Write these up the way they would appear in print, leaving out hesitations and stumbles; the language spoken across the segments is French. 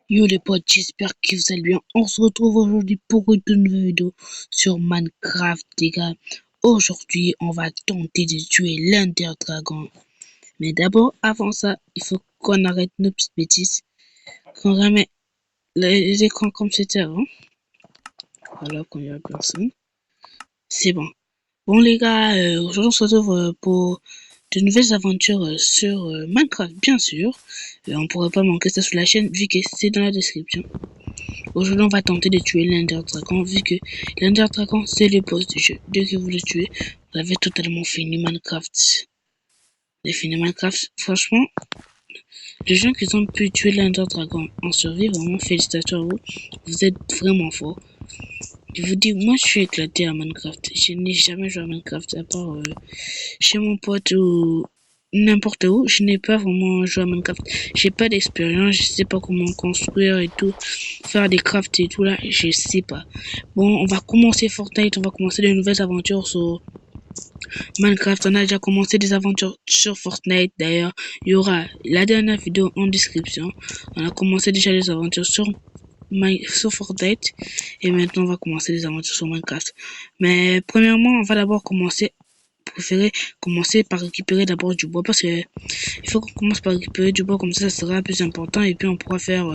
Yo les potes, j'espère que vous allez bien. On se retrouve aujourd'hui pour une nouvelle vidéo sur Minecraft, les gars. Aujourd'hui, on va tenter de tuer l'Ender Dragon. Mais d'abord, avant ça, il faut qu'on arrête nos petites bêtises. Qu'on remet les écrans comme c'était avant. Voilà, quand il n'y a personne. C'est bon. Bon les gars, aujourd'hui on se retrouve pour de nouvelles aventures sur Minecraft, bien sûr. On pourrait pas manquer ça sur la chaîne vu que c'est dans la description. Aujourd'hui, on va tenter de tuer l'Ender Dragon, vu que l'Ender Dragon, c'est le boss du jeu. Dès que vous le tuez, vous avez totalement fini Minecraft. Vous avez fini Minecraft. Franchement, les gens qui ont pu tuer l'Ender Dragon en survie, vraiment félicitations à vous. Vous êtes vraiment forts. Je vous dis, moi, je suis éclaté à Minecraft. Je n'ai jamais joué à Minecraft, à part chez mon pote ou n'importe où. Je n'ai pas vraiment joué à Minecraft. J'ai pas d'expérience, je sais pas comment construire et tout. Faire des crafts et tout là, je sais pas. Bon, on va commencer Fortnite, on va commencer de nouvelles aventures sur Minecraft. On a déjà commencé des aventures sur Fortnite d'ailleurs. Il y aura la dernière vidéo en description. On a commencé déjà les aventures sur Fortnite et maintenant on va commencer les aventures sur Minecraft. Mais premièrement, on va d'abord commencer par récupérer d'abord du bois parce que il faut qu'on commence par récupérer du bois, comme ça sera plus important et puis on pourra faire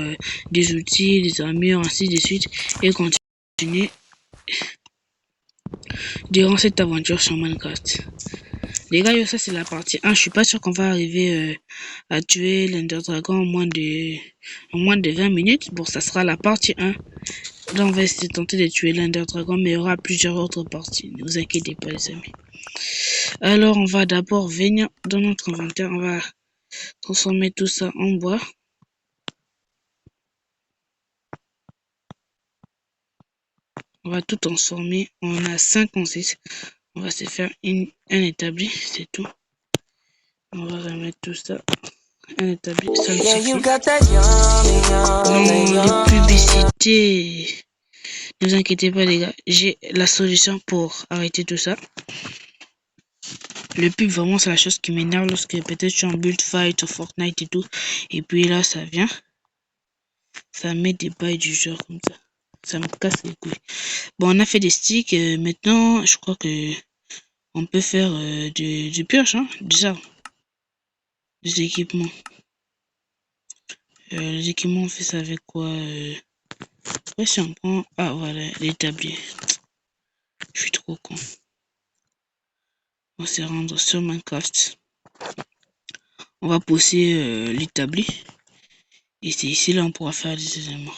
des outils, des armures, ainsi de suite et continuer durant cette aventure sur Minecraft. Les gars, ça c'est la partie 1. Je suis pas sûr qu'on va arriver à tuer l'Ender Dragon en moins de 20 minutes. Bon, ça sera la partie 1. Là, on va essayer de tenter de tuer l'Ender Dragon, mais il y aura plusieurs autres parties. Ne vous inquiétez pas, les amis. Alors, on va d'abord venir dans notre inventaire. On va transformer tout ça en bois. On va tout transformer. On a 5 en 6. On va se faire un établi, c'est tout. On va remettre tout ça. Un établi, ça me suffit. Non, les publicités. Ne vous inquiétez pas, les gars. J'ai la solution pour arrêter tout ça. Le pub, vraiment, c'est la chose qui m'énerve lorsque peut-être je suis en build fight ou Fortnite et tout. Et puis là, ça vient. Ça met des bails du genre comme ça. Ça me casse les couilles. Bon, on a fait des sticks. Maintenant, je crois que on peut faire du pioche, hein, déjà. Des équipements. Les équipements, on fait ça avec quoi ouais, si on prend... Ah, voilà, l'établi. Je suis trop con. On va se rendre sur Minecraft. On va pousser l'établi. Et c'est ici, là, on pourra faire des éléments.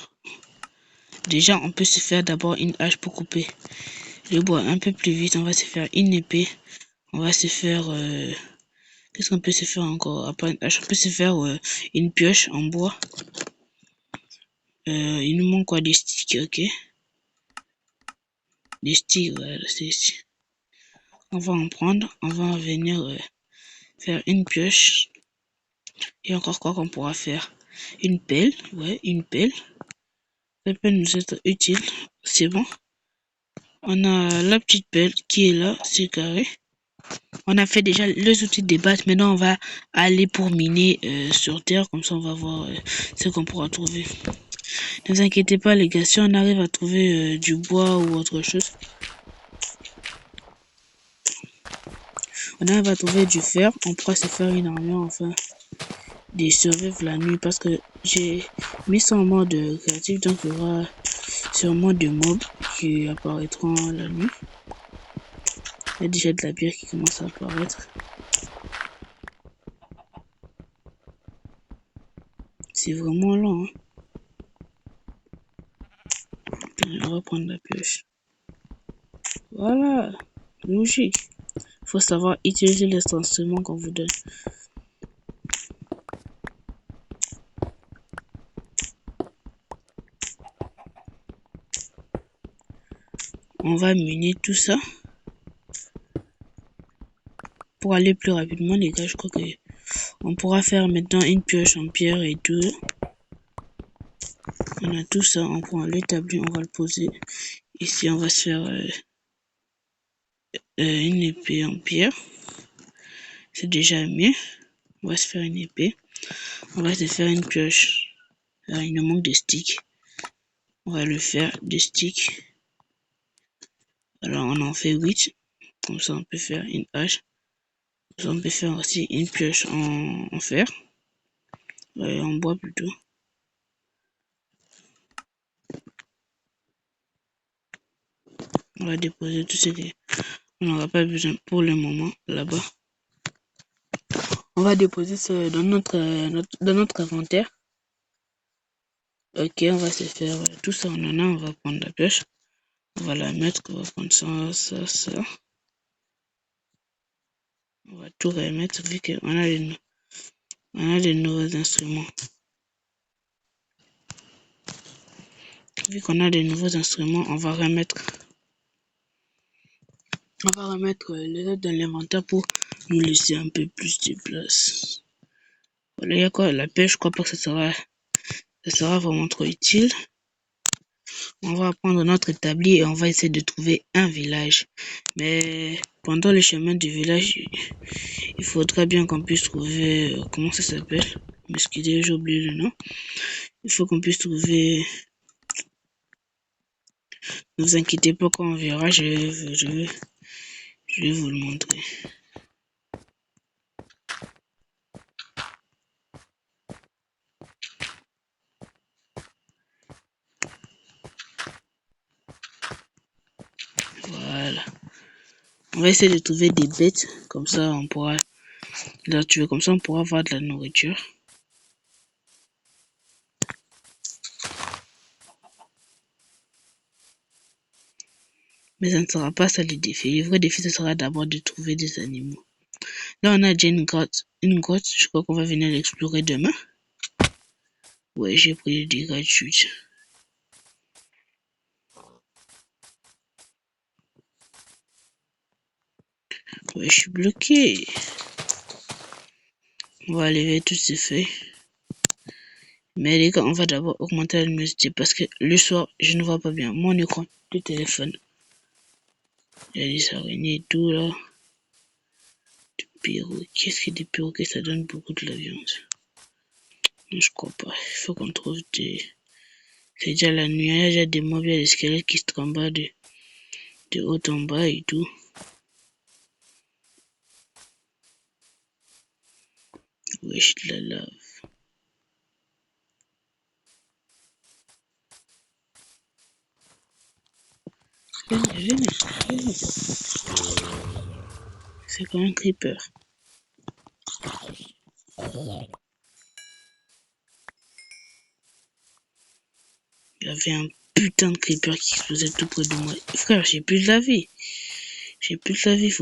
Déjà, on peut se faire d'abord une hache pour couper le bois un peu plus vite. On va se faire une épée. On va se faire... qu'est-ce qu'on peut se faire encore? Après une hache, on peut se faire une pioche en bois. Il nous manque quoi? Des sticks, ok. Des sticks, voilà, c'est ici. On va en prendre. On va venir faire une pioche. Et encore quoi qu'on pourra faire? Une pelle, ouais, une pelle. Ça peut nous être utile. C'est bon. On a la petite pelle qui est là, c'est carré. On a fait déjà les outils de base. Maintenant, on va aller pour miner sur terre. Comme ça, on va voir ce qu'on pourra trouver. Ne vous inquiétez pas, les gars. Si on arrive à trouver du bois ou autre chose, on arrive à trouver du fer. On pourra se faire une armure, enfin, de survivre la nuit. Parce que j'ai mis ça en mode créatif. Donc, il y aura sûrement des mobs qui apparaîtront la nuit. Il y a déjà de la bière qui commence à apparaître. C'est vraiment lent, hein. On va prendre la pioche. Voilà, logique. Il faut savoir utiliser les instruments qu'on vous donne. On va miner tout ça. Pour aller plus rapidement, les gars, je crois que on pourra faire maintenant une pioche en pierre et tout. On a tout ça, on prend l'établi, on va le poser ici. On va se faire une épée en pierre. C'est déjà mieux. On va se faire une épée. On va se faire une pioche. Il nous manque des sticks. On va le faire des sticks. Alors on en fait 8. Comme ça on peut faire une hache. Comme ça on peut faire aussi une pioche en fer. En bois plutôt. On va déposer tout ce qu'on n'aura pas besoin pour le moment là-bas. On va déposer ça dans notre inventaire. Ok, on va se faire tout ça en on va prendre la pioche. On va la mettre, on va prendre ça. On va tout remettre vu qu'on a des nouveaux instruments. Vu qu'on a des nouveaux instruments, on va remettre les autres dans l'inventaire pour nous laisser un peu plus de place. Voilà, il y a quoi? La pêche, je crois pas que ça sera vraiment trop utile. On va prendre notre établi et on va essayer de trouver un village. Mais pendant le chemin du village, il faudra bien qu'on puisse trouver... comment ça s'appelle? M'excusez, j'ai oublié le nom. Il faut qu'on puisse trouver... Ne vous inquiétez pas, quand on verra, je vais vous le montrer. Voilà. On va essayer de trouver des bêtes, comme ça on pourra les tuer, comme ça on pourra avoir de la nourriture. Mais ça ne sera pas ça le défi. Le vrai défi, ce sera d'abord de trouver des animaux. Là, on a déjà une grotte. Je crois qu'on va venir l'explorer demain. Ouais, j'ai pris des dégâts de chute. Ouais, je suis bloqué. On va enlever toutes ces feuilles. Mais les gars, on va d'abord augmenter la luminosité parce que le soir, je ne vois pas bien mon écran de téléphone. Il y a des araignées et tout là. Des perroquets. Qu'est-ce que des perroquets? Ça donne beaucoup de la viande. Non, je crois pas. Il faut qu'on trouve des... C'est déjà la nuit. Il y a déjà des mobs, il y a des squelettes qui se trembent de haut en bas et tout. Wesh, de la lave. Venez. C'est quand un creeper. Il y avait un putain de creeper qui explosait tout près de moi. Frère, j'ai plus de la vie. Faut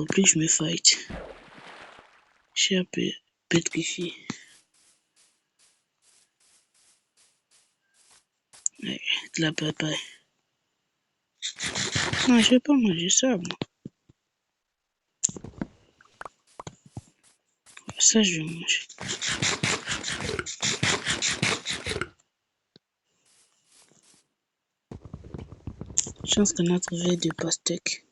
plus que je me fight. Je suis un peu pétrifié. Ouais, de la papaye. Non, je vais pas manger ça, moi. Ça, je vais manger. Chance qu'on a trouvé des pastèques.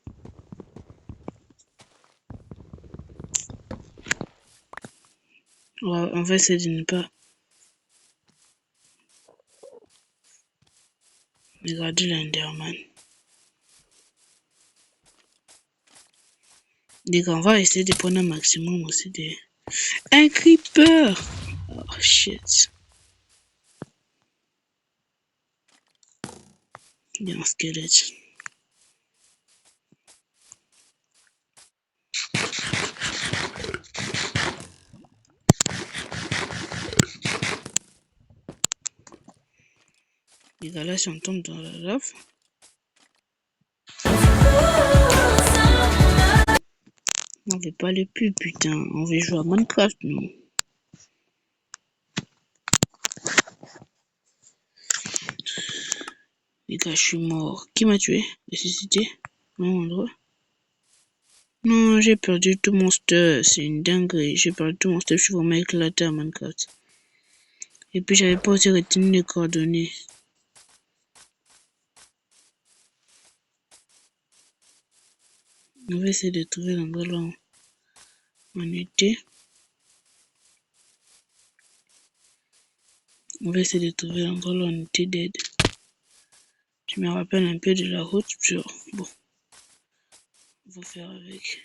On va essayer de ne pas regarder l'Enderman. Les gars, on va essayer de prendre un maximum aussi de... Un creeper! Oh shit. Il y a un squelette. Les gars, là, si on tombe dans la lave... On veut pas le plus, putain. On veut jouer à Minecraft, non. Les gars, je suis mort. Qui m'a tué? Ressuscité? Même endroit? Non, j'ai perdu tout mon stuff. C'est une dinguerie. J'ai perdu tout mon stuff. Je suis vraiment éclaté à Minecraft. Et puis, j'avais pas aussi retenu les coordonnées. On va essayer de trouver l'endroit là où on était. On va essayer de trouver l'endroit où on était dead. Je me rappelle un peu de la route. Genre, bon, on va faire avec.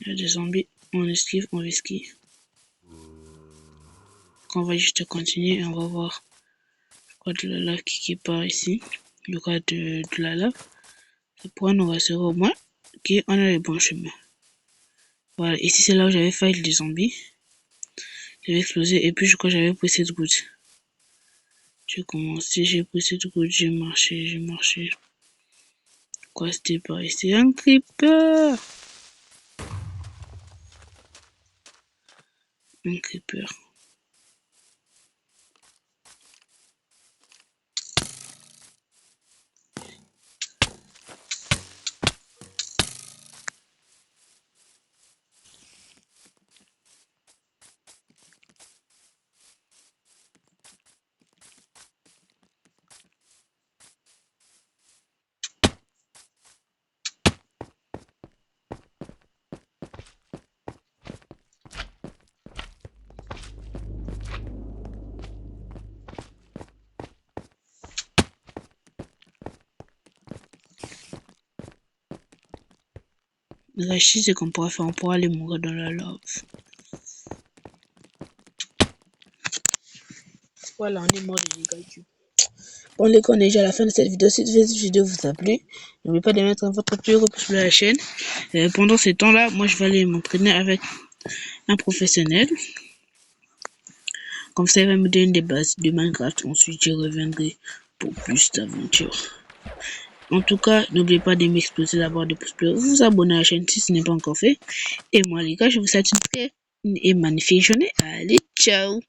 Il y a des zombies. On esquive, on esquive. On va juste continuer et on va voir. Je crois de la lave qui part ici. Il y aura de la lave. Ça pourra nous rassurer au moins qu'on a le bon chemin. Voilà, ici c'est là où j'avais fight les zombies. J'avais explosé et puis je crois que j'avais pris cette goutte. J'ai commencé, j'ai pris cette goutte, j'ai marché. Quoi, c'était par ici? Un creeper! Un creeper. La chose c'est qu'on pourra faire, on pourra aller mourir dans la lave. Voilà, on est mort des dégâts du. Bon les gars, on est déjà à la fin de cette vidéo. Si cette vidéo vous a plu, n'oubliez pas de mettre votre petit pouce sur la chaîne. Pendant ce temps-là, moi je vais aller m'entraîner avec un professionnel. Comme ça, il va me donner des bases de Minecraft. Ensuite, je reviendrai pour plus d'aventures. En tout cas, n'oubliez pas de m'exploser d'abord de pouces bleus, vous abonner à la chaîne si ce n'est pas encore fait. Et moi les gars, je vous souhaite une très et magnifique journée. Allez, ciao!